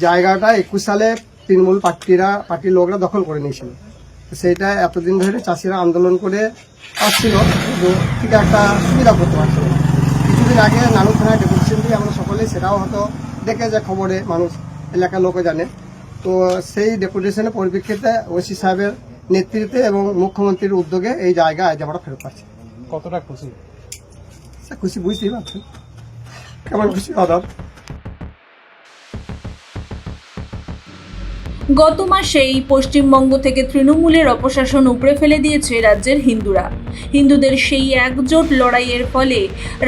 জায়গাটা 21 সালে তৃণমূল পার্টির লোকরা দখল করে নিয়েছিল। সেইটা এতদিন ধরে চাষিরা আন্দোলন করে আসছিল, কিন্তু ঠিক একটা সুবিধা করতে পারছিল না। কিছুদিন আগে নানু থানায় ডেপুটেশন দিয়ে আমরা সকলেই সেটাও হয়তো দেখে যে খবরে মানুষ এলাকার লোকে জানে। তো সেই ডেপুটেশনের পরিপ্রেক্ষিতে ওসি সাহেবের নেতৃত্বে এবং মুখ্যমন্ত্রীর উদ্যোগে এই জায়গা আজ আমরা ফেরত পাচ্ছি। কতটা খুশি? খুশি বুঝতেই পারছেন কেমন খুশি দাদা। গত মাসেই পশ্চিমবঙ্গ থেকে তৃণমূলের অপশাসন উপড়ে ফেলে দিয়েছে রাজ্যের হিন্দুরা। হিন্দুদের সেই একজোট লড়াইয়ের ফলে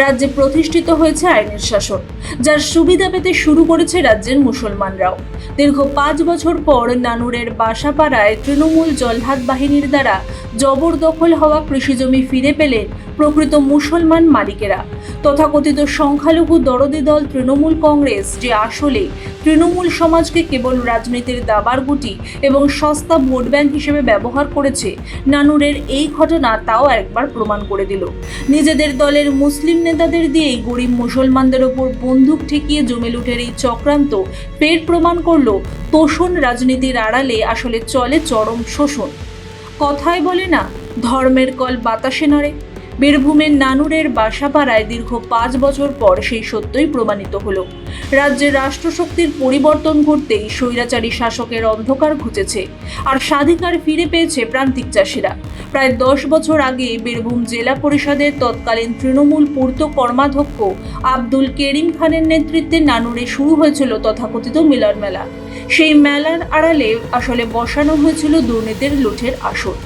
রাজ্যে প্রতিষ্ঠিত হয়েছে আইনের শাসন, যার সুবিধা পেতে শুরু করেছে রাজ্যের মুসলমানরাও। দীর্ঘ 5 বছর পর নানুরের বাসাপাড়ায় তৃণমূল জলহাত বাহিনীর দ্বারা জবরদখল হওয়া কৃষিজমি ফিরে পেলেন প্রকৃত মুসলমান মালিকেরা। তথাকথিত সংখ্যালঘু দরদি দল তৃণমূল কংগ্রেস, যে আসলে তৃণমূল সমাজকে কেবল রাজনীতির দাবার গুটি এবং সস্তা ভোট ব্যাংক হিসেবে ব্যবহার করেছে, নানুরের এই ঘটনা তাও একবার প্রমাণ করে দিল। নিজেদের দলের মুসলিম নেতাদের দিয়েই গরিব মুসলমানদের ওপর বন্দুক ঠেকিয়ে জমি লুটের এই চক্রান্ত ফের প্রমাণ করল তোষণ রাজনীতির আড়ালে আসলে চলে চরম শোষণ। কথায় বলে না, ধর্মের কল বাতাসে নড়ে। বীরভূমের নানুরের বাসাপাড়ায় দীর্ঘ 5 বছর পর সেই সত্যই প্রমাণিত হলো। রাজ্যের রাষ্ট্রশক্তির পরিবর্তন ঘটতেই স্বৈরাচারী শাসকের অন্ধকার ঘুচেছে, আর স্বাধিকার ফিরে পেয়েছে প্রান্তিক চাষিরা। প্রায় 10 বছর আগে বীরভূম জেলা পরিষদের তৎকালীন তৃণমূল পূর্ত কর্মাধ্যক্ষ আব্দুল কেরিম খানের নেতৃত্বে নানুরে শুরু হয়েছিল তথাকথিত মিলন মেলা। সেই মেলার আড়ালে আসলে বসানো হয়েছিল দুর্নীতির লুঠের আসর।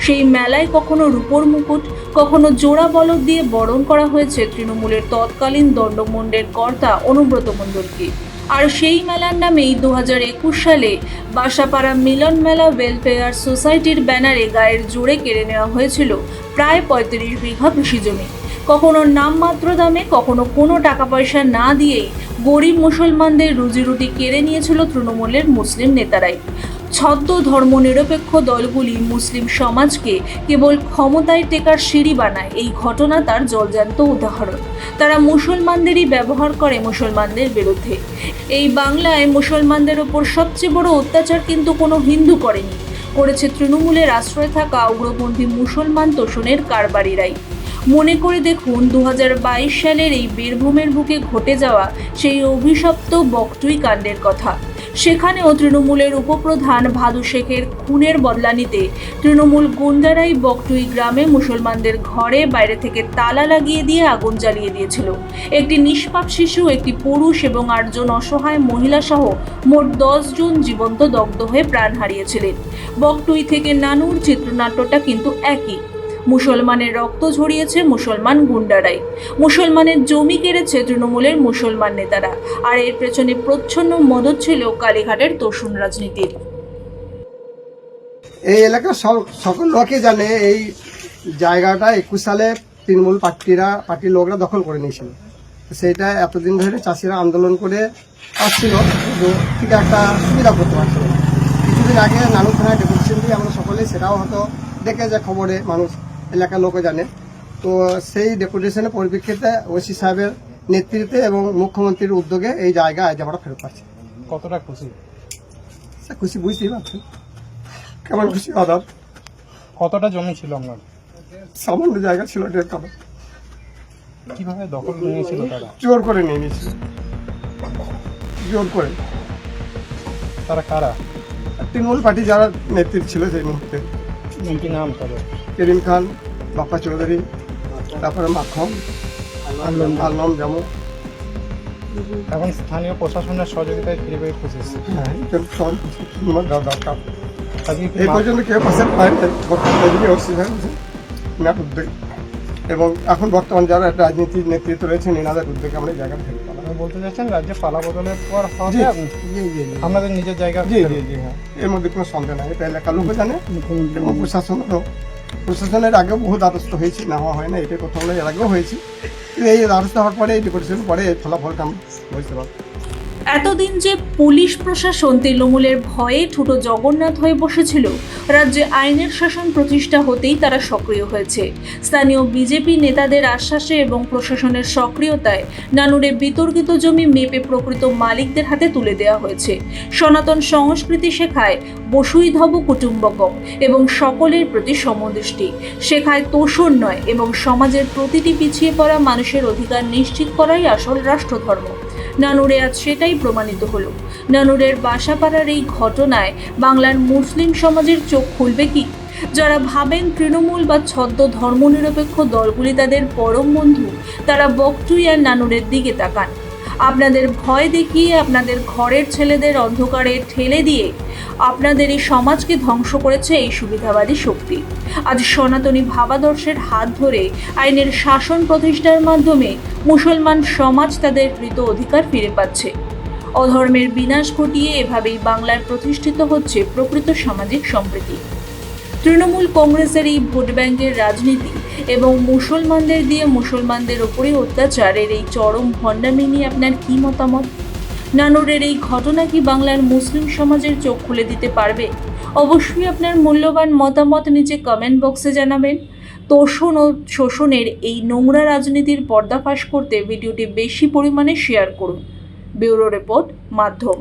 সেই মেলায় কখনো রূপোর মুকুট, কখনো জোড়া বলদ দিয়ে বরণ করা হয়েছে তৃণমূলের তৎকালীন দণ্ডমুণ্ডের কর্তা অনুব্রত মণ্ডলকে। আর সেই মেলার নামেই 2021 সালে বাসাপাড়া মিলন মেলা ওয়েলফেয়ার সোসাইটির ব্যানারে গায়ের জোরে কেড়ে নেওয়া হয়েছিল প্রায় 35 বিঘা কৃষিজমি। কখনো নামমাত্র দামে, কখনো কোনো টাকা পয়সা না দিয়েই গরিব মুসলমানদের রুজিরুটি কেড়ে নিয়েছিল তৃণমূলের মুসলিম নেতারাই। ছদ্ম ধর্মনিরপেক্ষ দলগুলি মুসলিম সমাজকে কেবল ক্ষমতায় টেকার সিঁড়ি বানায়, এই ঘটনা তার জলজ্যান্ত উদাহরণ। তারা মুসলমানদেরই ব্যবহার করে মুসলমানদের বিরুদ্ধে। এই বাংলায় মুসলমানদের ওপর সবচেয়ে বড় অত্যাচার কিন্তু কোনো হিন্দু করেনি, করেছে তৃণমূলের আশ্রয় থাকা উগ্রপন্থী মুসলমান তোষণের কারবারিরাই। মনে করে দেখুন 2022 সালের এই বীরভূমের বুকে ঘটে যাওয়া সেই অভিশপ্ত বকটুই কাণ্ডের কথা। সেখানেও তৃণমূলের উপপ্রধান ভাদু শেখের খুনের বদলা নিতে তৃণমূল গুন্ডারাই বকটুই গ্রামে মুসলমানদের ঘরে বাইরে থেকে তালা লাগিয়ে দিয়ে আগুন জ্বালিয়ে দিয়েছিল। একটি নিষ্পাপ শিশু, একটি পুরুষ এবং 8 জন অসহায় মহিলা সহ মোট 10 জন জীবন্ত দগ্ধ হয়ে প্রাণ হারিয়েছিলেন। বকটুই থেকে নানুর চিত্রনাট্যটা কিন্তু একই। মুসলমানের রক্ত ঝরিয়েছে মুসলমান গুন্ডারাই, মুসলমানের জমি কেড়েছে তৃণমূলের মুসলমান নেতারা, আর এর পেছনে প্রচ্ছন্ন মদত ছিল কালীঘাটের তোষণ রাজনীতির। এই এলাকার সকল লোকই জানে এই জায়গাটা 21 সালে তৃণমূল পার্টির লোকরা দখল করে নিয়েছিল। সেইটা এতদিন ধরে চাষিরা আন্দোলন করে আসছিল, কিন্তু ঠিক একটা সুবিধা করতে পারছিল না। কিছুদিন আগে নানু থানায় ডেপুটেশন দিয়ে আমরা সকলেই সেটাও হয়তো দেখে যে খবরে মানুষ এলাকার লোকে জানে। তো সেই ডেপুটেশনের পরিপ্রেক্ষিতে ওসি সাহেবের নেতৃত্বে এবং মুখ্যমন্ত্রীর উদ্যোগে এই জায়গা আজ আমরা ফেরত পাচ্ছি। কতটা খুশি? খুশি বুঝতেই পারছেন কেমন খুশি দাদা। কতটা জমি ছিল আপনার? সামান্য জায়গা ছিল 1.5 কাঠা। কিভাবে দখল নিয়েছিল তারা? জোর করে নিয়ে নিয়েছিল, জোর করে। তারা কারা? তৃণমূল পার্টি যারা নেতৃত্ব ছিল সেই মুহূর্তে। কি নাম তাদের? কেরিম খান, বাপ্পা চৌধুরী, তারপরে মাখন, আলম যেমন। এখন স্থানীয় প্রশাসনের সহযোগিতায় ফিরে পেয়ে খুশি। হ্যাঁ, দরকার। আজকে কি এই পর্যন্ত কেউ পাশের উদ্যোগ এবং এখন বর্তমান যারা রাজনীতির নেতৃত্ব রয়েছেন এনাদের উদ্যোগে আমরা এই জায়গা ফেরত পেলাম। বলতে চাচ্ছেন রাজ্যে পালা বদলের পর হবে আপনাদের নিজের জায়গা? জি জি জি, হ্যাঁ, এর মধ্যে কোনো সন্দেহ নাই। এটা এলাকার লোকও জানে এবং প্রশাসনের আগেও বহু দ্বারস্থ হয়েছি, না হওয়া হয় না, এটাই কথা বলে এর আগেও হয়েছি। এই দ্বারস্থ হওয়ার পরে এই ডেপুটেশন পরে এই ফলাফলটা আমরা বুঝতে পারবো। এতদিন যে পুলিশ প্রশাসন তৃণমূলের ভয়ে ঠুটো জগন্নাথ হয়ে বসেছিল, রাজ্যে আইনের শাসন প্রতিষ্ঠা হতেই তারা সক্রিয় হয়েছে। স্থানীয় বিজেপি নেতাদের আশ্বাসে এবং প্রশাসনের সক্রিয়তায় নানুরে বিতর্কিত জমি মেপে প্রকৃত মালিকদের হাতে তুলে দেওয়া হয়েছে। সনাতন সংস্কৃতি শেখায় বসুধৈব কুটুম্বকম এবং সকলের প্রতি সমদৃষ্টি, শেখায় তোষণ নয় এবং সমাজের প্রতিটি পিছিয়ে পড়া মানুষের অধিকার নিশ্চিত করাই আসল রাষ্ট্রধর্ম। নানুরে আজ সেটাই প্রমাণিত হলো। নানুরের বাসাপাড়ার এই ঘটনায় বাংলার মুসলিম সমাজের চোখ খুলবে কি? যারা ভাবেন তৃণমূল বা ছদ্ম ধর্মনিরপেক্ষ দলগুলি তাদের পরম বন্ধু, তারা বকটুই আর নানুরের দিকে তাকান। আপনাদের ভয় দেখিয়ে, আপনাদের ঘরের ছেলেদের অন্ধকারে ঠেলে দিয়ে আপনাদের এই সমাজকে ধ্বংস করেছে এই সুবিধাবাদী শক্তি। আজ সনাতনী ভাবাদর্শের হাত ধরে আইনের শাসন প্রতিষ্ঠার মাধ্যমে মুসলমান সমাজ তাদের কৃত অধিকার ফিরে পাচ্ছে। অধর্মের বিনাশ ঘটিয়ে এভাবেই বাংলায় প্রতিষ্ঠিত হচ্ছে প্রকৃত সামাজিক সম্প্রীতি। তৃণমূল কংগ্রেসের এই ভোট ব্যাংকের রাজনীতি এবং মুসলমানদের দিয়ে মুসলমানদের ওপরে অত্যাচারের এই চরম ভণ্ডামি নিয়ে আপনার কী মতামত? নানুরের এই ঘটনা কি বাংলার মুসলিম সমাজের চোখ খুলে দিতে পারবে? অবশ্যই আপনার মূল্যবান মতামত নিচে কমেন্ট বক্সে জানাবেন। তোষণ ও শোষণের এই নোংরা রাজনীতির পর্দাফাশ করতে ভিডিওটি বেশি পরিমাণে শেয়ার করুন। ব্যুরো রিপোর্ট, মাধ্যম।